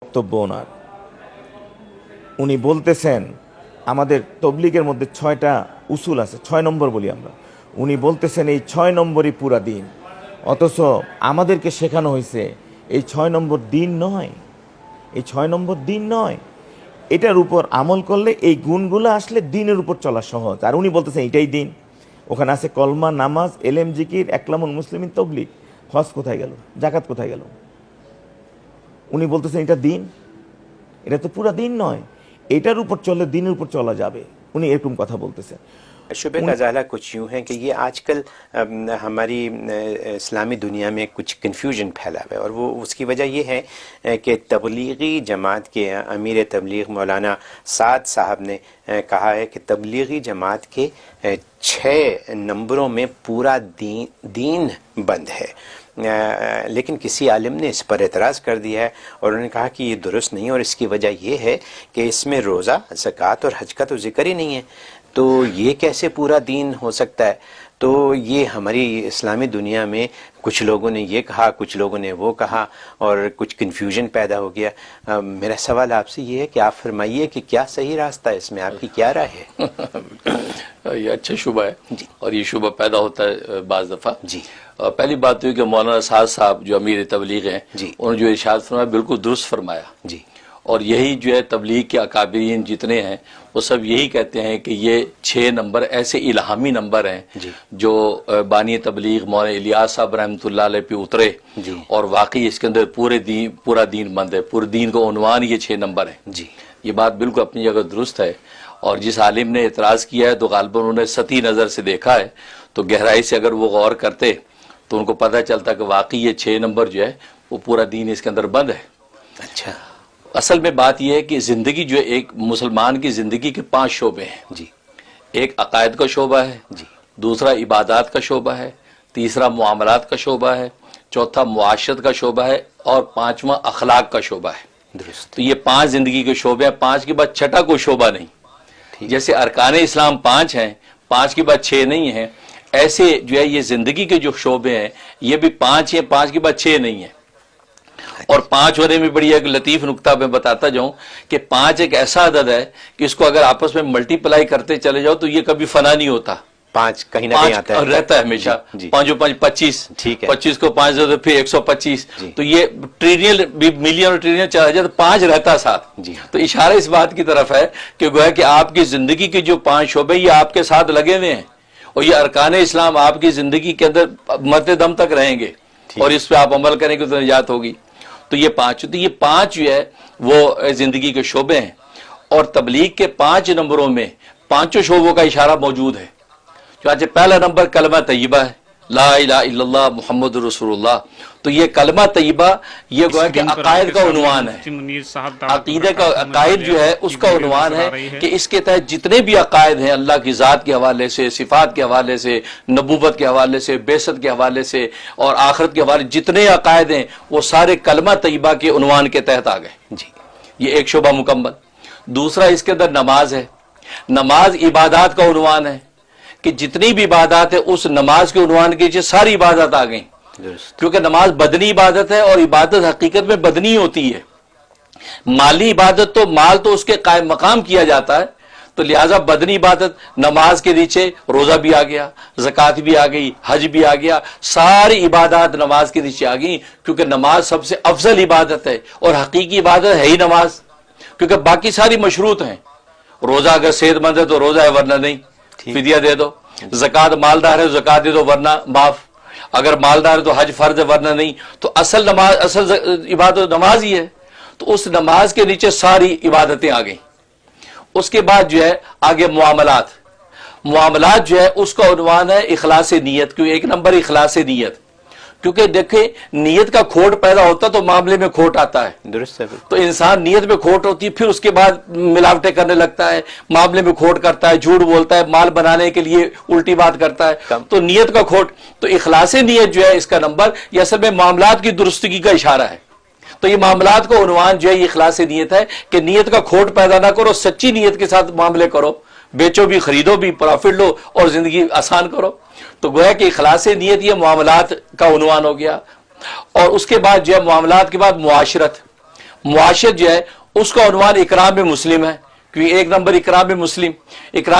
বক্তব্য ওনার, উনি বলতেছেন আমাদের তবলিগের মধ্যে 6টা উসুল আছে, 6 নম্বর বলি আমরা। উনি বলতেছেন এই 6 নম্বরই পুরা দিন, অথচ আমাদেরকে শেখানো হয়েছে এই 6 নম্বর দিন নয়, এই 6 নম্বর দিন নয়। এটার উপর আমল করলে এই গুণগুলো আসলে দিনের উপর চলা সহজ। আর উনি বলতেছেন এটাই দিন। ওখানে আছে কলমা, নামাজ, এলেম, জিকির, একলামুল মুসলিমিন, তবলিগ। হজ কোথায় গেল? জাকাত কোথায় গেল? উনি বলতেছেন এটা দিন, এটা তো পুরা দিন নয়, এটার উপর চললে দিনের উপর চলা যাবে। উনি এরকম কথা বলতেছেন। शुबे का ज़ाला कुछ यूँ है कि ये आजकल हमारी इस्लामी दुनिया में कुछ कन्फ्यूजन फैला हुआ है, और वो उसकी वजह ये है कि तबलीगी जमात के अमीर तबलीग मौलाना साद साहब ने कहा है कि तबलीगी जमात के 6 नंबरों में पूरा दीन बंद है। लेकिन किसी आलिम ने इस पर एतराज़ कर दिया है और उन्होंने कहा कि ये दुरुस्त नहीं है, और इसकी वजह ये है कि इसमें रोज़ा, ज़कात और हज का तो ज़िक्र ही नहीं है, तो ये कैसे पूरा दीन हो सकता है। तो ये हमारी इस्लामी दुनिया में कुछ लोगों ने ये कहा, कुछ लोगों ने वो कहा, और कुछ कन्फ्यूजन पैदा हो गया। मेरा सवाल आपसे ये है कि आप फरमाइए कि क्या सही रास्ता है, इसमें आपकी क्या राय है? ये अच्छा शुबा है और ये शुबा पैदा होता है बाज़ दफ़ा जी। पहली बात तो ये कि मौलाना साद साहब जो अमीर तबलीग हैं जी, उन्होंने जो इरशाद फरमाया बिल्कुल दुरुस्त फरमाया जी। और यही जो है तबलीग के अकाबिरीन जितने हैं वो सब यही कहते हैं कि ये 6 नंबर ऐसे इल्हामी नंबर हैं जी। जो बानी तबलीग मौलाना इलियास साहब रहमतुल्लाह अलैह पे उतरे जी। और वाकई इसके अंदर पूरा दीन बंद है, पूरे दीन का उन्वान ये 6 नंबर है जी। ये बात बिल्कुल अपनी जगह दुरुस्त है। और जिस आलिम ने एतराज़ किया है तो गालिबन उन्होंने सती नज़र से देखा है, तो गहराई से अगर वो गौर करते तो उनको पता चलता कि वाकई ये 6 नंबर जो है वो पूरा दीन इसके अंदर बंद है। अच्छा। असल में बात यह है कि ज़िंदगी जो है, एक मुसलमान की ज़िंदगी के 5 शोबे हैं जी। एक अकायद का शोबा है जी। दूसरा इबादात का शोबा है, तीसरा मुआमलात का शोबा है, चौथा मुआशरत का शोबा है, और 5वां अखलाक का शोबा है। दुरुस्त। तो ये 5 ज़िंदगी के शोबे हैं, 5 के बाद छठा कोई शोबा नहीं। जैसे अरकाने इस्लाम 5 हैं, 5 के बाद 6 नहीं है, ऐसे जो है ये जिंदगी के जो शोबे हैं ये भी 5 हैं, 5 के बाद 6 नहीं है। और 5 होने में बड़ी एक लतीफ नुक्ता मैं बताता जाऊं कि 5 एक ऐसा अदद है कि इसको अगर आपस में मल्टीप्लाई करते चले जाओ तो ये कभी फना नहीं होता। 5 कहीं ना कहीं आता है, रहता है हमेशा। 5 5 25, ठीक है। 25 को 5 दे तो फिर 125, जी। तो ये ट्रिलियन भी मिलियन और ट्रिलियन चला जाए तो 5 रहता है साथ। जी। तो इशारा इस बात की तरफ है कि गोया कि आपकी जिंदगी के जो 5 शोबे ये आपके साथ लगे हुए हैं, और ये अरकाने इस्लाम आपकी जिंदगी के अंदर मरते दम तक रहेंगे, और इस पे आप अमल करेंगे तो निजात होगी। तो ये 5 जो है वो जिंदगी के शोबे हैं, और तबलीग के 5 नंबरों में 5 शोबों का इशारा मौजूद है। जो आज पहला नंबर कलमा तय्यबा है, ला इलाहा इल्लल्लाह मुहम्मदुर रसूलुल्लाह। तो ये कलमा तय्यबा ये गोया कि अकायद का उन्वान है, अकीदे का अकायद जो है उसका उन्वान है कि इसके तहत जितने भी अकायद हैं अल्लाह की ज़ात के हवाले से, सिफात के हवाले से, नबूवत के हवाले से, बेसत के हवाले से और आखिरत के हवाले जितने अकायद हैं वो सारे कलमा तय्यबा के उन्वान के तहत आ गए जी। ये एक शोबा मुकम्मल। दूसरा इसके अंदर नमाज है, नमाज इबादत का उन्वान है कि जितनी भी इबादत है उस नमाज के उन्वान के नीचे सारी इबादत आ गई, क्योंकि नमाज बदनी इबादत है और इबादत हकीकत में बदनी होती है। माली इबादत तो माल तो उसके कायम मकाम किया जाता है, तो लिहाजा बदनी इबादत नमाज के नीचे रोजा भी आ गया, ज़कात भी आ गई, हज भी आ गया, सारी इबादत नमाज के नीचे आ गई, क्योंकि नमाज सबसे अफजल इबादत है और हकीकी इबादत है ही नमाज, क्योंकि बाकी सारी मशरूत हैं। रोजा अगर सेहतमंद है तो रोजा है, वरना नहीं, फिदिया दे दो। ज़कात मालदार है ज़कात दे दो, वरना माफ। अगर मालदार है तो हज फर्ज है, वरना नहीं। तो असल नमाज, असल इबादत नमाज ही है। तो उस नमाज के नीचे सारी इबादतें आ गई। उसके बाद जो है आगे मुआमलात जो है उसका उन्वान है इखलास नीयत, क्यों एक नंबर इखलास नीयत, क्योंकि देखें नीयत का खोट पैदा होता तो मामले में खोट आता है। दुरुस्त है। तो इंसान नीयत में खोट होती है, फिर उसके बाद मिलावटें करने लगता है, मामले में खोट करता है, झूठ बोलता है, माल बनाने के लिए उल्टी बात करता है, तो नीयत का खोट। तो इखलास नीयत जो है इसका नंबर ये असल में मामलात की दुरुस्तगी का इशारा है। तो ये मामलात का उन्वान जो है ये इखलास नीयत है कि नीयत का खोट पैदा ना करो, सच्ची नीयत के साथ मामले करो, बेचो भी, खरीदो भी, प्रॉफिट लो और जिंदगी आसान करो। तो गोया कि इखलास नीयत ये मामलात का उन्वान हो गया। और उसके बाद जो है मामलात के बाद मुआशरत मुआशरत जो है उसका उन्वान इकराम मुस्लिम है, क्योंकि एक नंबर इकराम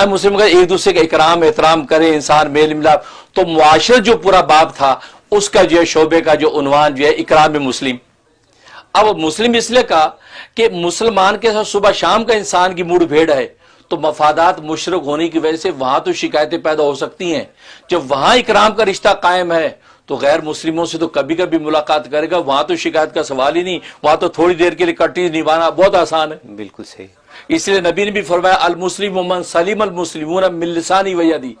मुस्लिम का एक दूसरे का इकराम एहतराम करे इंसान मेल मिलाप, तो मुआशरत जो पूरा बाब था उसका जो है शोबे का जो उन्वान जो है इकराम मुस्लिम। अब मुस्लिम इसलिए कहा कि मुसलमान के साथ सुबह शाम का इंसान की मुठभेड़ है, तो मफादात मुशरक होने की वजह से वहां तो शिकायतें पैदा हो सकती हैं। जब वहां इकराम का रिश्ता कायम है तो गैर मुस्लिमों से तो कभी कभी मुलाकात करेगा, वहां तो शिकायत का सवाल ही नहीं, वहां तो थोड़ी देर के लिए कट्टी निभाना बहुत आसान है। बिल्कुल सही। इसलिए नबी ने भी फरमाया अल मुस्लिम मन सलीम अल मुस्लिमून मिन लिसानी व यदी,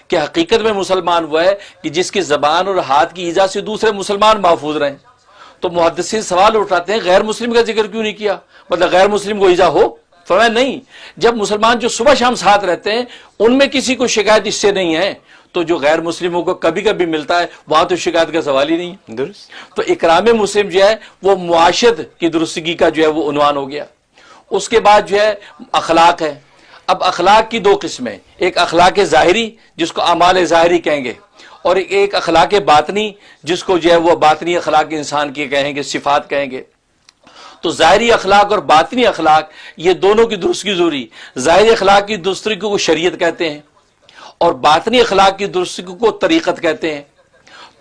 कि हकीकत में मुसलमान वो है कि जिसकी जबान और हाथ की ईजा से दूसरे मुसलमान महफूज रहें। तो मुहद्दिसीन सवाल उठाते हैं गैर मुस्लिम का जिक्र क्यों नहीं किया, मतलब गैर मुस्लिम को ईजा हो? फरमाया नहीं, जब मुसलमान जो सुबह शाम साथ रहते हैं उनमें किसी को शिकायत इससे नहीं है, तो जो गैर मुस्लिमों को कभी कभी मिलता है वहां तो शिकायत का सवाल ही नहीं। दुरुस्त। तो इकराम मुस्लिम जो है वो मुआशरत की दुरुस्तगी का जो है वो उन्वान हो गया। उसके बाद जो है अखलाक है। अब अखलाक की दो किस्में, एक अखलाक ज़ाहिरी जिसको अमाल ज़ाहिरी कहेंगे, और एक अखलाक बातनी जिसको जो है वो बातनी अखलाक इंसान की कहेंगे, सिफात कहेंगे। तो ज़ाहिरी अखलाक और बातनी अखलाक ये दोनों की दुरुस्तगी जरूरी। ज़ाहिरी अखलाक की दुरुस्तगी को शरीयत कहते हैं और बातनी अखलाक की दुरुस्तगी को तरीक़त कहते हैं।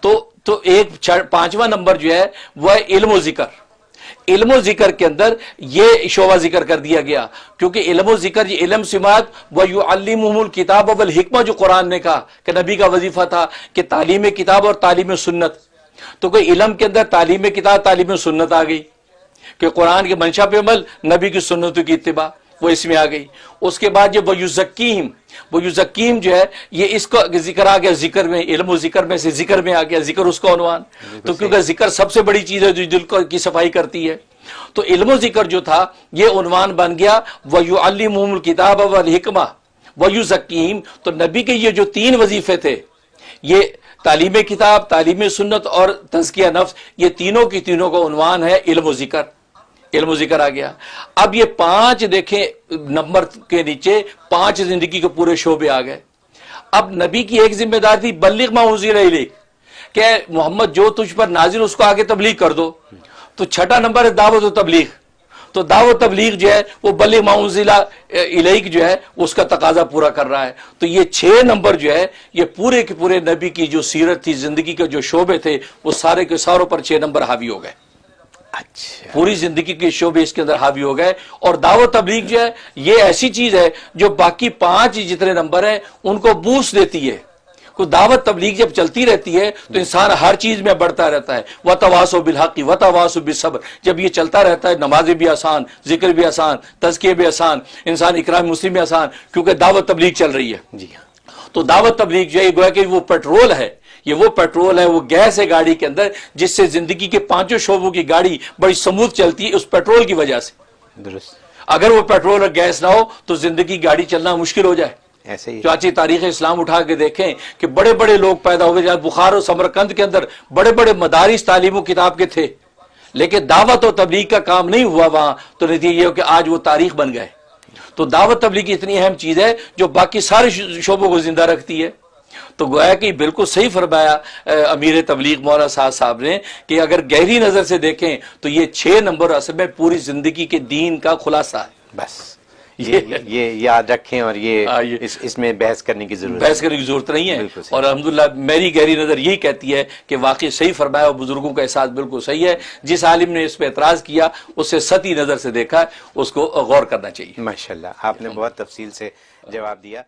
तो एक पांचवा नंबर जो है वह इल्म ज़िक्र। इल्म ज़िक्र के अंदर ये शोबा जिक्र कर दिया गया, क्योंकि इल्म ज़िक्र ये इल्म सिमात व युअल्लिमुहुल किताब वल हिकमा जो कुरान ने कहा कि नबी का वजीफा था कि तालीम किताब और तालीम सुन्नत। तो कोई इल्म के अंदर तालीम किताब तालीम सुन्नत आ गई कि कुरान के मंशा पे अमल, नबी की सुन्नतों की इत्तिबा, वो इसमें आ गई। उसके बाद जो वयुज़क्कीहिम जो है ये इसका जिक्र आ गया, जिक्र में इल्म जिक्र में से जिक्र में आ गया, जिक्र उसका उन्वान। तो क्योंकि जिक्र सबसे बड़ी चीज है जो दिल की सफाई करती है, तो इल्म जिक्र जो था ये उन्वान बन गया वयुअल्लिमुहुल किताब वल हिकमा वयुज़क्कीहिम। तो नबी के ये जो तीन वजीफे थे, ये तालीम किताब, तालीम सुन्नत और तज़किया नफ्स, ये तीनों की तीनों का उन्वान है इल्म ज़िक्र। इल्म ज़िक्र आ गया। अब ये पांच देखें नंबर के नीचे पांच जिंदगी के पूरे शोबे आ गए। अब नबी की एक जिम्मेदारी थी बल्लिग मा उनज़िला इलैक, कि मोहम्मद जो तुझ पर नाजिल उसको आगे तबलीग कर दो। तो छठा नंबर है दावत व तबलीग। तो दावत तबलीग जो है वो बल्लिग मा उनज़िला इलैक जो है उसका तकाजा पूरा कर रहा है। तो ये 6 नंबर जो है ये पूरे के पूरे नबी की जो सीरत थी, जिंदगी के जो शोबे थे, वो सारे के सारों पर 6 नंबर हावी हो गए। अच्छा। पूरी जिंदगी के शोबे इसके अंदर हावी हो गए। और दावत तबलीग जो है ये ऐसी चीज है जो बाकी 5 जितने नंबर हैं उनको बूस्ट देती है। को दावत तबलीग जब चलती रहती है तो इंसान हर चीज में बढ़ता रहता है। वतवासो बिल हक़ वतवासो बिस सब्र, जब ये चलता रहता है नमाजें भी आसान, जिक्र भी आसान, तज़किये भी आसान, इंसान इकराम मुस्लिम भी आसान, क्योंकि दावत तबलीग चल रही है। जी हाँ। तो दावत तबलीग जो है गोया कि वो पेट्रोल है, ये वो पेट्रोल है, वो गैस है गाड़ी के अंदर, जिससे जिंदगी के 5 शोबों की गाड़ी बड़ी स्मूथ चलती है उस पेट्रोल की वजह से। दुरुस्त। अगर वो पेट्रोल और गैस ना हो तो जिंदगी गाड़ी चलना मुश्किल हो जाए। ऐसे ही चाची तारीख इस्लाम उठा के देखें कि बड़े बड़े लोग पैदा हुए, जहां बुखार और समरकंद के अंदर बड़े बड़े मदारिस तालीम किताब के थे, लेकिन दावत और तबलीग का काम नहीं हुआ वहां, तो नतीजा ये हो कि आज वो तारीख बन गए। तो दावत तबलीग इतनी अहम चीज है जो बाकी सारे शोबों को जिंदा रखती है। तो गोया कि बिल्कुल सही फरमाया अमीर तबलीग मौलाना साहब ने कि अगर गहरी नजर से देखें तो ये 6 नंबर असल में पूरी जिंदगी के दीन का खुलासा है। बस ये याद रखें और ये इसमें बहस करने की जरूरत नहीं है। और अल्हम्दुलिल्लाह मेरी गहरी नजर यही कहती है कि वाकई सही फरमाया और बुजुर्गों का एहसास बिल्कुल सही है। जिस आलिम ने इस पर एतराज किया उससे सती नजर से देखा, उसको गौर करना चाहिए। माशाल्लाह आपने बहुत तफसील से जवाब दिया।